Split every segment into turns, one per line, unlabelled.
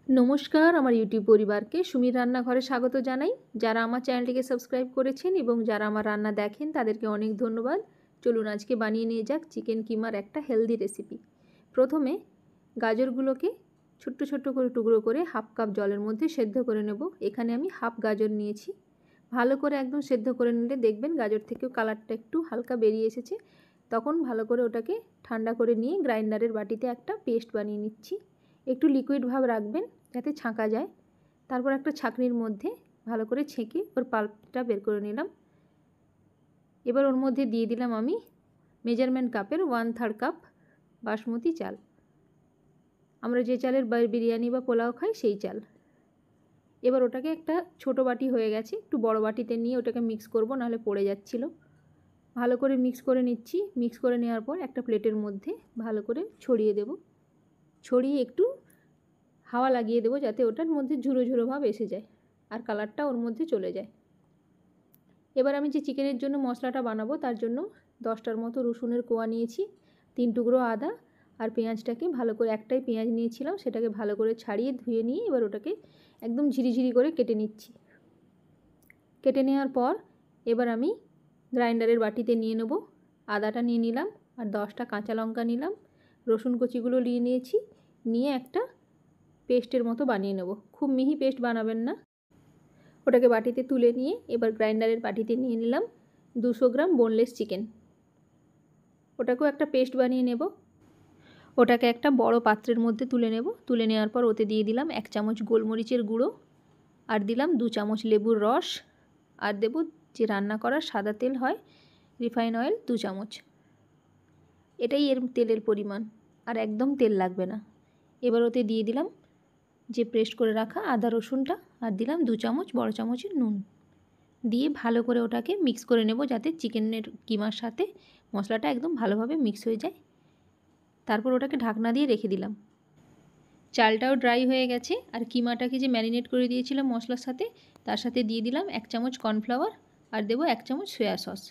নমস্কার আমার ইউটিউব পরিবারকে সুমির রান্নাঘরে স্বাগত জানাই। যারা আমার চ্যানেলটিকে সাবস্ক্রাইব করেছেন এবং যারা আমার রান্না দেখেন তাদেরকে অনেক ধন্যবাদ। চলুন আজকে বানিয়ে নিয়ে যাক চিকেন কিমার একটা হেলদি রেসিপি। প্রথমে গাজরগুলোকে ছোট্ট ছোট্ট করে টুকরো করে হাফ কাপ জলের মধ্যে সেদ্ধ করে নেব। এখানে আমি হাফ গাজর নিয়েছি। ভালো করে একদম সেদ্ধ করে নিলে দেখবেন গাজর থেকেও কালারটা একটু হালকা বেরিয়ে এসেছে। তখন ভালো করে ওটাকে ঠান্ডা করে নিয়ে গ্রাইন্ডারের বাটিতে একটা পেস্ট বানিয়ে নিচ্ছি। একটু লিকুইড ভাব রাখবেন যাতে ছাঁকা যায়। তারপর একটা ছাঁকনির মধ্যে ভালো করে ছেঁকে ওর পাল্পটা বের করে নিলাম। এবার ওর মধ্যে দিয়ে দিলাম আমি মেজারমেন্ট কাপের 1/3 কাপ বাসমতি চাল। আমরা যে চালের বিরিয়ানি বা পোলাও খাই সেই চাল। এবার ওটাকে একটা ছোট বাটি হয়ে গেছে, একটু বড় বাটিতে নিয়ে ওটাকে মিক্স করব, নাহলে পড়ে যাচ্ছিল। ভালো করে মিক্স করে নিচ্ছি। মিক্স করে নেওয়ার পর একটা প্লেটের মধ্যে ভালো করে ছড়িয়ে দেব। ছড়িয়ে একটু হাওয়া লাগিয়ে দেবো যাতে ওটার মধ্যে ঝুরো ঝুরো ভাব এসে যায় আর কালারটা ওর মধ্যে চলে যায়। এবার আমি যে চিকেনের জন্য মশলাটা বানাবো তার জন্য 10টার মতো রসুনের কোয়া নিয়েছি, 3 টুকরো আদা আর পেঁয়াজটাকে ভালো করে, একটাই পেঁয়াজ নিয়েছিলাম সেটাকে ভালো করে ছাড়িয়ে ধুয়ে নিয়ে এবার ওটাকে একদম ঝিরিঝিরি করে কেটে নিচ্ছি। কেটে নেওয়ার পর এবার আমি গ্রাইন্ডারের বাটিতে নিয়ে নেব। আদাটা নিয়ে নিলাম আর 10টা কাঁচা লঙ্কা নিলাম, রসুন কুচিগুলো নিয়ে নিয়েছি, নিয়ে একটা পেস্টের মতো বানিয়ে নেব। খুব মিহি পেস্ট বানাবেন না। ওটাকে বাটিতে তুলে নিয়ে এবার গ্রাইন্ডারের বাটিতে নিয়ে নিলাম 200 গ্রাম বোনলেস চিকেন। ওটাকেও একটা পেস্ট বানিয়ে নেব। ওটাকে একটা বড় পাত্রের মধ্যে তুলে নেব। তুলে নেওয়ার পর ওতে দিয়ে দিলাম 1 চামচ গোলমরিচের গুঁড়ো, আর দিলাম 2 চামচ লেবুর রস, আর দেব যে রান্না করার সাদা তেল হয় রিফাইন অয়েল 2 চামচ। এটাই এর তেলের পরিমাণ, আর একদম তেল লাগবে না। এবার ওতে দিয়ে দিলাম যে পেস্ট করে রাখা আদা রসুনটা, আর দিলাম 2 চামচ বড় চামচের নুন, দিয়ে ভালো করে ওটাকে মিক্স করে নেব যাতে চিকেনের কিমার সাথে মশলাটা একদম ভালোভাবে মিক্স হয়ে যায়। তারপর ওটাকে ঢাকনা দিয়ে রেখে দিলাম। চালটাও ড্রাই হয়ে গেছে, আর কিমাটাকে যে ম্যারিনেট করে দিয়েছিলাম মশলার সাথে তার সাথে দিয়ে দিলাম 1 চামচ কর্নফ্লাওয়ার, আর দেবো 1 চামচ সয়া সস,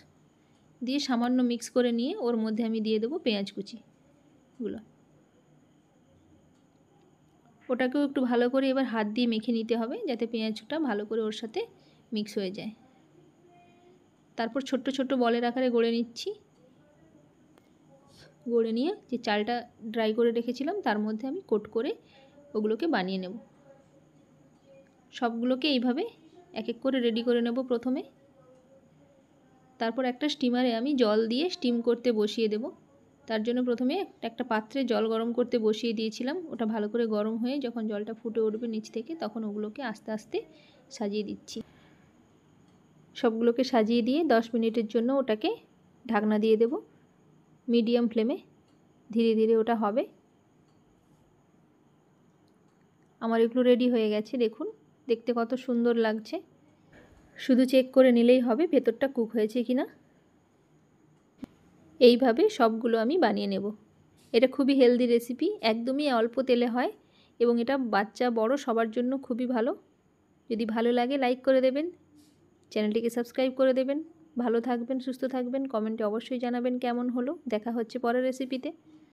দিয়ে সামান্য মিক্স করে নিয়ে ওর মধ্যে আমি দিয়ে দেবো পেঁয়াজ কুচিগুলো। ওটাকেও একটু ভালো করে এবার হাত দিয়ে মেখে নিতে হবে যাতে পেঁয়াজটা ভালো করে ওর সাথে মিক্স হয়ে যায়। তারপর ছোট্ট ছোট্ট বলের আকারে গড়ে নিচ্ছি। গড়ে নিয়ে যে চালটা ড্রাই করে রেখেছিলাম তার মধ্যে আমি কোট করে ওগুলোকে বানিয়ে নেব। সবগুলোকে এইভাবে এক এক করে রেডি করে নেব প্রথমে। তারপর একটা স্টিমারে আমি জল দিয়ে স্টিম করতে বসিয়ে দেব। তার জন্য প্রথমে একটা পাত্রে জল গরম করতে বসিয়ে দিয়েছিলাম। ওটা ভালো করে গরম হয়ে যখন জলটা ফুটে উঠবে নিচ থেকে, তখন ওগুলোকে আস্তে আস্তে সাজিয়ে দিচ্ছি। সবগুলোকে সাজিয়ে দিয়ে 10 মিনিটের জন্য ওটাকে ঢাকনা দিয়ে দেব মিডিয়াম ফ্লেমে। ধীরে ধীরে ওটা হবে। আমার এগুলো রেডি হয়ে গেছে, দেখুন দেখতে কত সুন্দর লাগছে। শুধু চেক করে নিলেই হবে ভেতরটা কুক হয়েছে কিনা। এইভাবে সবগুলো আমি বানিয়ে নেব। এটা খুবই হেলদি রেসিপি, একদমই অল্প তেলে হয় এবং এটা বাচ্চা বড় সবার জন্য খুবই ভালো। যদি ভালো লাগে লাইক করে দেবেন, চ্যানেলটিকে সাবস্ক্রাইব করে দেবেন। ভালো থাকবেন, সুস্থ থাকবেন, কমেন্টে অবশ্যই জানাবেন কেমন হলো। দেখা হচ্ছে পরের রেসিপিতে।